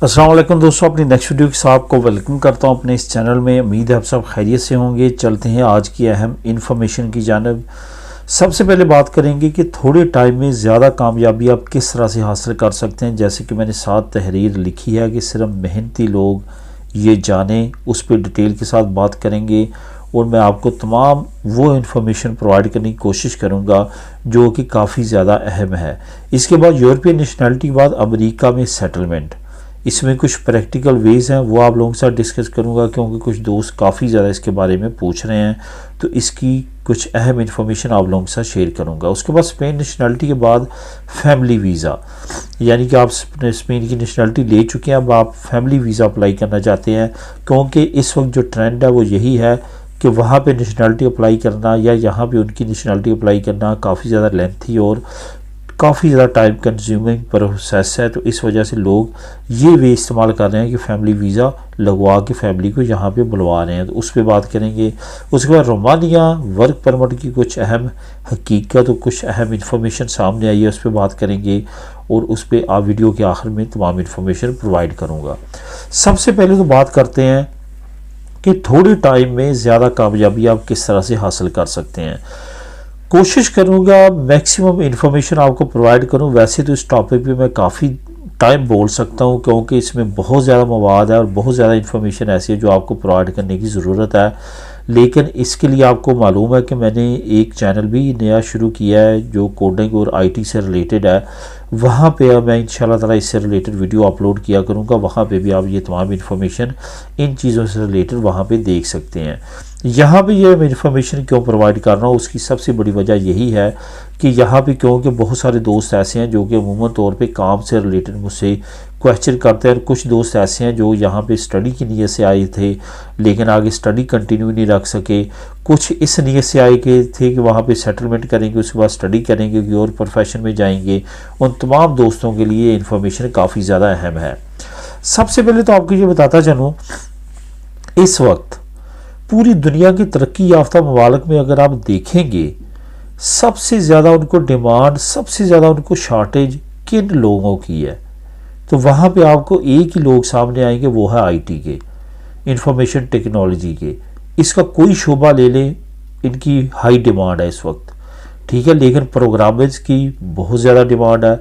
अस्सलाम वालेकुम दोस्तों, अपनी नेक्स्ट वीडियो के साथ आपको वेलकम करता हूं अपने इस चैनल में। उम्मीद है आप सब खैरियत से होंगे। चलते हैं आज की अहम इन्फॉर्मेशन की जानिब। सबसे पहले बात करेंगे कि थोड़े टाइम में ज़्यादा कामयाबी आप किस तरह से हासिल कर सकते हैं। जैसे कि मैंने 7 तहरीर लिखी है कि सिर्फ मेहनती लोग ये जानें, उस पर डिटेल के साथ बात करेंगे और मैं आपको तमाम वो इन्फॉर्मेशन प्रोवाइड करने की कोशिश करूंगा जो कि काफ़ी ज़्यादा अहम है। इसके बाद यूरोपियन नेशनैलिटी के बाद अमेरिका में सेटलमेंट, इसमें कुछ प्रैक्टिकल वेज़ हैं वो आप लोगों के साथ डिस्कस करूंगा, क्योंकि कुछ दोस्त काफ़ी ज़्यादा इसके बारे में पूछ रहे हैं, तो इसकी कुछ अहम इन्फॉर्मेशन आप लोगों के साथ शेयर करूंगा। उसके बाद स्पेन नेशनैलिटी के बाद फैमिली वीज़ा, यानी कि आप स्पेन की नेशनैलिटी ले चुके हैं, अब आप फैमिली वीज़ा अप्लाई करना चाहते हैं, क्योंकि इस वक्त जो ट्रेंड है वो यही है कि वहाँ पे नेशनैलिटी अप्लाई करना या यहाँ पे उनकी नेशनैलिटी अप्लाई करना काफ़ी ज़्यादा लेंथी और काफ़ी ज़्यादा टाइम कंज्यूमिंग प्रोसेस है। तो इस वजह से लोग ये वे इस्तेमाल कर रहे हैं कि फ़ैमिली वीज़ा लगवा के फ़ैमिली को यहाँ पे बुलवा रहे हैं, तो उस पर बात करेंगे। उसके बाद रोमानिया वर्क परमिट की कुछ अहम हकीकत और कुछ अहम इन्फॉर्मेशन सामने आई है, उस पर बात करेंगे और उस पर आप वीडियो के आखिर में तमाम इन्फॉर्मेशन प्रोवाइड करूँगा। सबसे पहले तो बात करते हैं कि थोड़े टाइम में ज़्यादा कामयाबी आप किस तरह से हासिल कर सकते हैं। कोशिश करूंगा मैक्सिमम इन्फॉर्मेशन आपको प्रोवाइड करूं। वैसे तो इस टॉपिक पे मैं काफ़ी टाइम बोल सकता हूं, क्योंकि इसमें बहुत ज़्यादा मवाद है और बहुत ज़्यादा इन्फॉर्मेशन ऐसी है जो आपको प्रोवाइड करने की ज़रूरत है। लेकिन इसके लिए आपको मालूम है कि मैंने एक चैनल भी नया शुरू किया है जो कोडिंग और आईटी से रिलेटेड है। वहाँ पे मैं इंशाल्लाह ताला इससे रिलेटेड वीडियो अपलोड किया करूँगा। वहाँ पे भी आप ये तमाम इन्फॉर्मेशन इन चीज़ों से रिलेटेड वहाँ पे देख सकते हैं। यहाँ पे ये इन्फॉर्मेशन क्यों प्रोवाइड कर रहा हूँ, उसकी सबसे बड़ी वजह यही है कि यहाँ पे क्योंकि बहुत सारे दोस्त ऐसे हैं जो कि अमूमन तौर पे काम से रिलेटेड मुझसे क्वेश्चन करते हैं, और कुछ दोस्त ऐसे हैं जो यहाँ पे स्टडी की नीयत से आए थे लेकिन आगे स्टडी कंटिन्यू नहीं रख सके। कुछ इस नीयत से आए के थे कि वहाँ पे सेटलमेंट करेंगे, उसके बाद स्टडी करेंगे कि और प्रोफेशन में जाएंगे। उन तमाम दोस्तों के लिए इन्फॉर्मेशन काफ़ी ज़्यादा अहम है। सबसे पहले तो आपको ये बताता चलूँ, इस वक्त पूरी दुनिया की तरक्की याफ्ता ममालिक में अगर आप देखेंगे, सबसे ज़्यादा उनको डिमांड, सबसे ज़्यादा उनको शॉर्टेज किन लोगों की है, तो वहाँ पे आपको एक ही लोग सामने आएंगे, वो है आईटी के, इंफॉर्मेशन टेक्नोलॉजी के। इसका कोई शोबा ले लें, इनकी हाई डिमांड है इस वक्त, ठीक है। लेकिन प्रोग्रामर्स की बहुत ज़्यादा डिमांड है।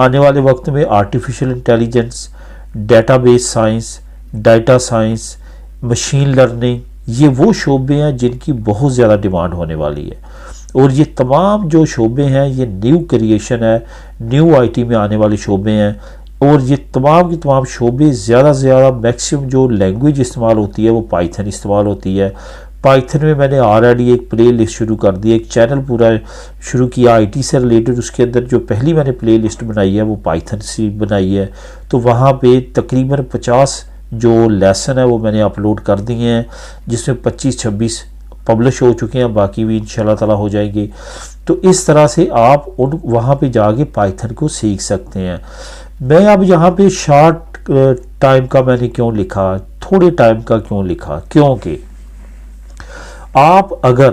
आने वाले वक्त में artificial intelligence, database science, data science, machine learning, ये वो शोबे हैं जिनकी बहुत ज़्यादा डिमांड होने वाली है। और ये तमाम जो शोबे हैं ये न्यू क्रिएशन है, न्यू आईटी में आने वाले शोबे हैं। और ये तमाम के तमाम शोबे ज़्यादा से ज़्यादा मैक्सिमम जो लैंग्वेज इस्तेमाल होती है वो पाइथन इस्तेमाल होती है। पाइथन में मैंने ऑलरेडी एक प्ले लिस्ट शुरू कर दी, एक चैनल पूरा शुरू किया आईटी से रिलेटेड। उसके अंदर जो पहली मैंने प्ले लिस्ट बनाई है वो पाइथन से बनाई है। तो वहाँ पे तकरीबन 50 जो लेसन है वो मैंने अपलोड कर दिए हैं, जिसमें 25-26 पब्लिश हो चुके हैं, बाकी भी इंशाल्लाह ताला हो जाएंगे। तो इस तरह से आप उन वहाँ पे जाके पाइथन को सीख सकते हैं। मैं अब यहाँ पे शॉर्ट टाइम का मैंने क्यों लिखा, थोड़े टाइम का क्यों लिखा, क्योंकि आप अगर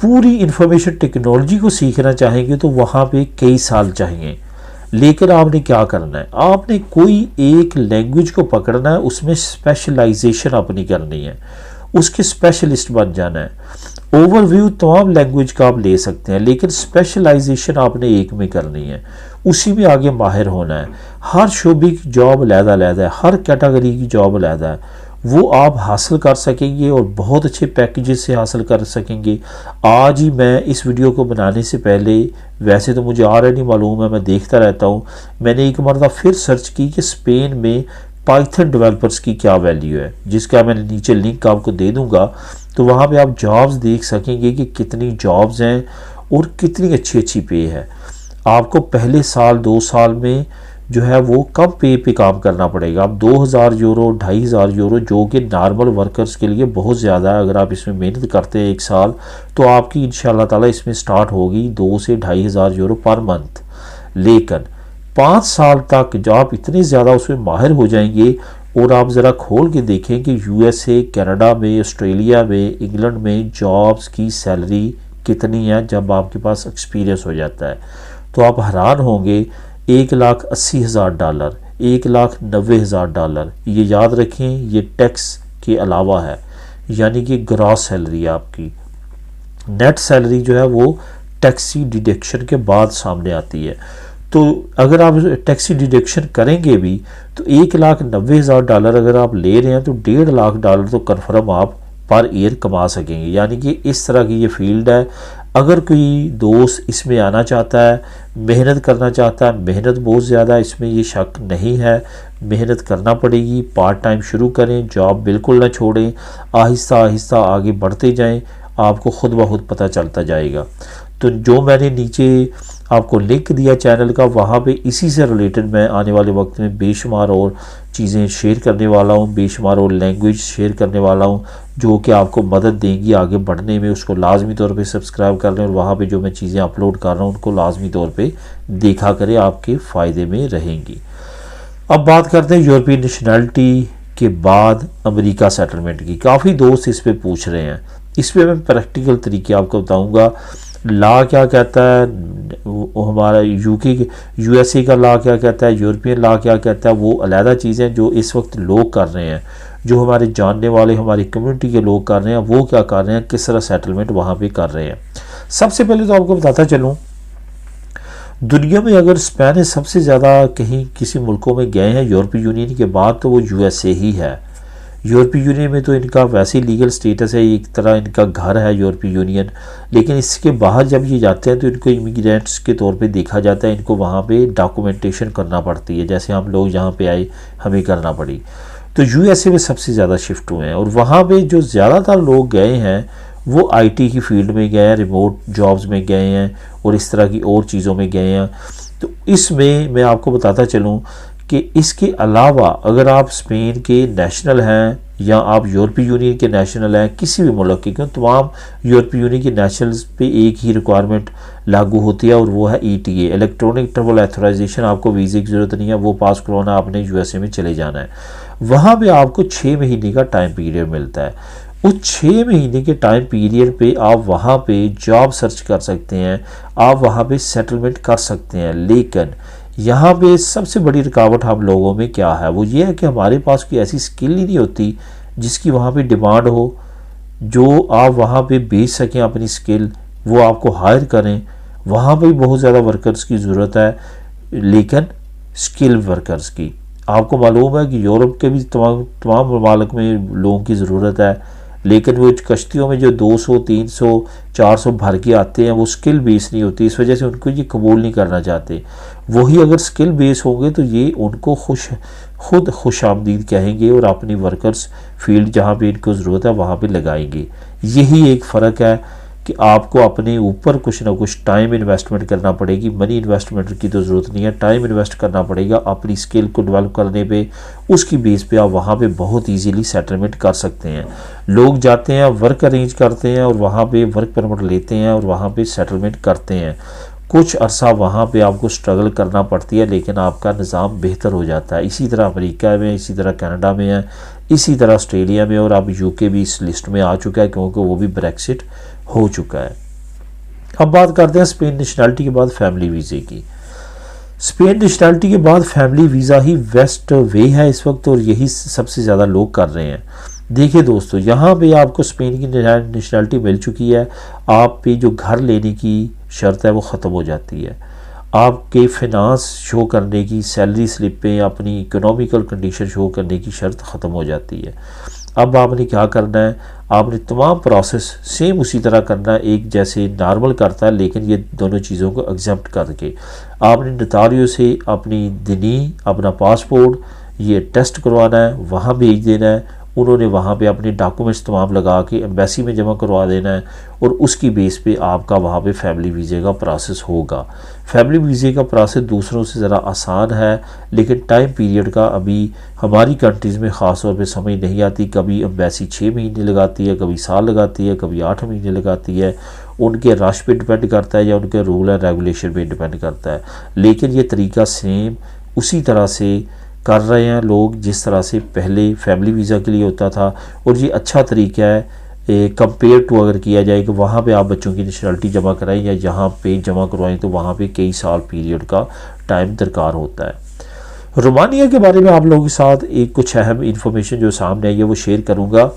पूरी इंफॉर्मेशन टेक्नोलॉजी को सीखना चाहेंगे तो वहाँ पे कई साल चाहिए। लेकिन आपने क्या करना है, आपने कोई एक लैंग्वेज को पकड़ना है, उसमें स्पेशलाइजेशन अपनी करनी है, उसके स्पेशलिस्ट बन जाना है। ओवरव्यू तमाम लैंग्वेज का आप ले सकते हैं, लेकिन स्पेशलाइजेशन आपने एक में करनी है, उसी में आगे माहिर होना है। हर शोबे की जॉब अलग-अलग है, हर कैटेगरी की जॉब अलग है, वो आप हासिल कर सकेंगे और बहुत अच्छे पैकेजेस से हासिल कर सकेंगे। आज ही मैं इस वीडियो को बनाने से पहले, वैसे तो मुझे ऑलरेडी मालूम है, मैं देखता रहता हूँ, मैंने एक मरतबा फिर सर्च की कि स्पेन में पाइथन डेवलपर्स की क्या वैल्यू है, जिसका मैंने नीचे लिंक आपको दे दूंगा। तो वहाँ पे आप जॉब्स देख सकेंगे कि कितनी जॉब्स हैं और कितनी अच्छी अच्छी पे है। आपको पहले साल 2 साल में जो है वो कम पे काम करना पड़ेगा। अब 2000 यूरो, 2500 यूरो, जो कि नॉर्मल वर्कर्स के लिए बहुत ज़्यादा है। अगर आप इसमें मेहनत करते हैं 1 साल, तो आपकी इंशाल्लाह ताला इसमें स्टार्ट होगी 2 से 2500 यूरो पर मंथ। लेकिन 5 साल तक जब आप इतने ज़्यादा उसमें माहिर हो जाएंगे, और आप ज़रा खोल के देखें कि यूएसए, कनाडा में, ऑस्ट्रेलिया में, इंग्लैंड में जॉब्स की सैलरी कितनी है जब आपके पास एक्सपीरियंस हो जाता है, तो आप हैरान होंगे। $1,80,000, $1,90,000। ये याद रखें, ये टैक्स के अलावा है, यानी कि ग्रॉस सैलरी है आपकी। नेट सैलरी जो है वो टैक्सी डिडक्शन के बाद सामने आती है। तो अगर आप टैक्सी डिडक्शन करेंगे भी तो $1,90,000 अगर आप ले रहे हैं तो $1.5 तो कन्फर्म आप पर ईयर कमा सकेंगे। यानी कि इस तरह की ये फील्ड है। अगर कोई दोस्त इसमें आना चाहता है, मेहनत करना चाहता है, मेहनत बहुत ज़्यादा है, इसमें ये शक नहीं है, मेहनत करना पड़ेगी। पार्ट टाइम शुरू करें, जॉब बिल्कुल ना छोड़ें, आहिस्ता आहिस्ता आगे बढ़ते जाएं, आपको खुद ब खुद पता चलता जाएगा। तो जो मैंने नीचे आपको लिंक दिया चैनल का, वहाँ पे इसी से रिलेटेड मैं आने वाले वक्त में बेशुमार और चीज़ें शेयर करने वाला हूँ, बेशुमार और लैंग्वेज शेयर करने वाला हूँ जो कि आपको मदद देंगी आगे बढ़ने में। उसको लाजमी तौर पे सब्सक्राइब कर लें और वहाँ पे जो मैं चीज़ें अपलोड कर रहा हूँ उनको लाजमी तौर पे देखा करें, आपके फ़ायदे में रहेंगी। अब बात करते हैं यूरोपियन नेशनैलिटी के बाद अमेरिका सेटलमेंट की। काफ़ी दोस्त इस पर पूछ रहे हैं, इस पर मैं प्रैक्टिकल तरीके आपको बताऊँगा। लॉ क्या कहता है, हमारा यूएसए का लॉ क्या कहता है, यूरोपियन लॉ क्या कहता है, वो अलहदा चीज़ें जो इस वक्त लोग कर रहे हैं, जो हमारे जानने वाले हमारी कम्युनिटी के लोग कर रहे हैं, वो क्या कर रहे हैं, किस तरह सेटलमेंट वहाँ पे कर रहे हैं। सबसे पहले तो आपको बताता चलूँ, दुनिया में अगर स्पेनिश सबसे ज़्यादा कहीं किसी मुल्कों में गए हैं यूरोपीय यूनियन के बाद तो वो यूएसए ही है। यूरोपीय यूनियन में तो इनका वैसे लीगल स्टेटस है, एक तरह इनका घर है यूरोपीय यूनियन, लेकिन इसके बाहर जब ये जाते हैं तो इनको इमिग्रेंट्स के तौर पे देखा जाता है। इनको वहाँ पे डॉक्यूमेंटेशन करना पड़ती है, जैसे हम लोग यहाँ पे आए हमें करना पड़ी। तो यूएसए में सबसे ज़्यादा शिफ्ट हुए हैं और वहाँ पे जो ज़्यादातर लोग गए हैं वो आईटी की फील्ड में गए हैं, रिमोट जॉब्स में गए हैं और इस तरह की और चीज़ों में गए हैं। तो इसमें मैं आपको बताता चलूँ कि इसके अलावा अगर आप स्पेन के नेशनल हैं या आप यूरोपीय यूनियन के नेशनल हैं किसी भी मुल्क के, क्योंकि तमाम यूरोपीय यूनियन के नेशनल्स पे एक ही रिक्वायरमेंट लागू होती है और वो है ईटीए, इलेक्ट्रॉनिक ट्रैवल ऑथराइजेशन। आपको वीज़े की ज़रूरत नहीं है, वो पास करवाना, आपने यूएसए में चले जाना है। वहाँ पे आपको 6 महीने का टाइम पीरियड मिलता है। उस 6 महीने के टाइम पीरियड पे आप वहाँ पे जॉब सर्च कर सकते हैं, आप वहाँ पे सेटलमेंट कर सकते हैं। लेकिन यहाँ पे सबसे बड़ी रुकावट हम लोगों में क्या है, वो ये है कि हमारे पास कोई ऐसी स्किल ही नहीं होती जिसकी वहाँ पे डिमांड हो, जो आप वहाँ पे बेच सकें अपनी स्किल, वो आपको हायर करें। वहाँ पे भी बहुत ज़्यादा वर्कर्स की ज़रूरत है, लेकिन स्किल वर्कर्स की। आपको मालूम है कि यूरोप के भी तमाम ममालिक में लोगों की ज़रूरत है, लेकिन वो कश्तियों में जो 200, 300, 400 भर के आते हैं वो स्किल बेस नहीं होती, इस वजह से उनको ये कबूल नहीं करना चाहते। वही अगर स्किल बेस होंगे तो ये उनको खुद खुश आमदीद कहेंगे और अपनी वर्कर्स फील्ड जहाँ पे इनको ज़रूरत है वहाँ पे लगाएंगे। यही एक फ़र्क है कि आपको अपने ऊपर कुछ ना कुछ टाइम इन्वेस्टमेंट करना पड़ेगी। मनी इन्वेस्टमेंट की तो ज़रूरत नहीं है, टाइम इन्वेस्ट करना पड़ेगा अपनी स्किल को डेवलप करने पे। उसकी बेस पे आप वहाँ पे बहुत इजीली सेटलमेंट कर सकते हैं। लोग जाते हैं, वर्क अरेंज करते हैं और वहाँ पे वर्क परमिट लेते हैं और वहाँ पे सेटलमेंट करते हैं। कुछ अरसा वहाँ पे आपको स्ट्रगल करना पड़ती है, लेकिन आपका निज़ाम बेहतर हो जाता है। इसी तरह अमेरिका में, इसी तरह कनाडा में है, इसी तरह ऑस्ट्रेलिया में, और अब यूके भी इस लिस्ट में आ चुका है क्योंकि वो भी ब्रेक्सिट हो चुका है। अब बात करते हैं स्पेन नेशनैलिटी के बाद फैमिली वीज़े की। स्पेन नेशनैलिटी के बाद फैमिली वीज़ा ही बेस्ट वे है इस वक्त और यही सबसे ज़्यादा लोग कर रहे हैं। देखिए दोस्तों, यहाँ पे आपको स्पेन की नेशनैलिटी मिल चुकी है, आप पे जो घर लेने की शर्त है वो ख़त्म हो जाती है। आपके फिनांस शो करने की, सैलरी स्लिपें, अपनी इकोनॉमिकल कंडीशन शो करने की शर्त ख़त्म हो जाती है। अब आपने क्या करना है, आपने तमाम प्रोसेस सेम उसी तरह करना है, एक जैसे नॉर्मल करता है, लेकिन ये दोनों चीज़ों को एग्जम्प्ट करके आपने नोटारियो से अपनी दीनी, अपना पासपोर्ट ये टेस्ट करवाना है, वहाँ भेज देना है। उन्होंने वहाँ पे अपने डॉक्यूमेंट्स तमाम लगा के एम्बेसी में जमा करवा देना है और उसकी बेस पे आपका वहाँ पे फैमिली वीज़े का प्रोसेस होगा। फैमिली वीज़े का प्रोसेस दूसरों से ज़रा आसान है, लेकिन टाइम पीरियड का अभी हमारी कंट्रीज़ में ख़ास तौर पे समझ नहीं आती। कभी एम्बेसी 6 महीने लगाती है, कभी साल लगाती है, कभी 8 महीने लगाती है। उनके रश पे डिपेंड करता है या उनके रूल एंड रेगुलेशन पे डिपेंड करता है, लेकिन ये तरीका सेम उसी तरह से कर रहे हैं लोग जिस तरह से पहले फैमिली वीज़ा के लिए होता था। और ये अच्छा तरीका है कंपेयर टू अगर किया जाए कि वहाँ पे आप बच्चों की नेशनैलिटी जमा कराएं या यहाँ पे जमा करवाएं तो वहाँ पे कई साल पीरियड का टाइम दरकार होता है। रोमानिया के बारे में आप लोगों के साथ एक कुछ अहम इंफॉर्मेशन जो सामने आई है वो शेयर करूंगा।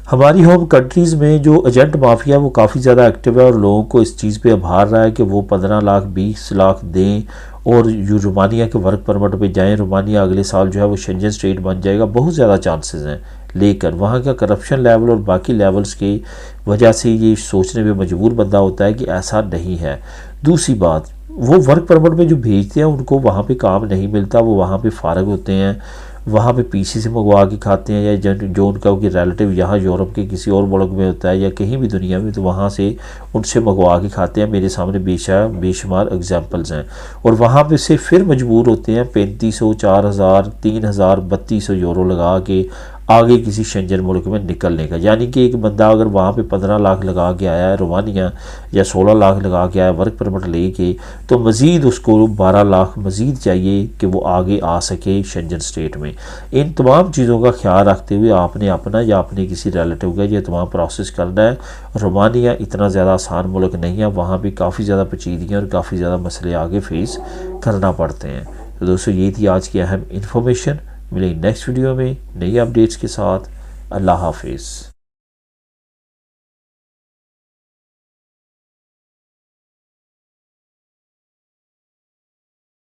हमारी होम कंट्रीज़ में जो एजेंट माफिया वो काफ़ी ज़्यादा एक्टिव है और लोगों को इस चीज़ पे आभार रहा है कि वो 15 लाख 20 लाख दें और जो रोमानिया के वर्क परमिट पे जाएं। रोमानिया अगले साल जो है वो शेंजन स्टेट बन जाएगा, बहुत ज़्यादा चांसेस हैं। लेकर वहाँ का करप्शन लेवल और बाकी लेवल्स की वजह से ये सोचने में मजबूर बंदा होता है कि ऐसा नहीं है। दूसरी बात, वो वर्क परमिट में जो भेजते हैं उनको वहाँ पे काम नहीं मिलता, वो वहाँ पे फारग होते हैं, वहाँ पे पीछे से मंगवा के खाते हैं, या जो उनका रिलेटिव यहाँ यूरोप के किसी और मुल्क में होता है या कहीं भी दुनिया में, तो वहाँ से उनसे मंगवा के खाते हैं। मेरे सामने बेशुमार एग्जांपल्स हैं। और वहाँ पे से फिर मजबूर होते हैं 3500 4000 3000 3200 यूरो लगा के आगे किसी शेंजन मुल्क में निकलने का। यानी कि एक बंदा अगर वहाँ पे 15 लाख लगा के आया है रोमानिया, या 16 लाख लगा के आया वर्क परमिट लेके, तो मज़ीद उसको 12 लाख मज़ीद चाहिए कि वो आगे आ सके शेंजन स्टेट में। इन तमाम चीज़ों का ख्याल रखते हुए आपने अपना या अपने किसी रिलेटिव का ये तमाम प्रोसेस करना है। रोमानिया इतना ज़्यादा आसान मुल्क नहीं है, वहाँ भी काफ़ी ज़्यादा पेचीदगियाँ और काफ़ी ज़्यादा मसले आगे फेस करना पड़ते हैं। तो दोस्तों ये थी आज की अहम इन्फॉर्मेशन। मिलेंगे नेक्स्ट वीडियो में नई अपडेट्स के साथ। अल्लाह हाफिज़।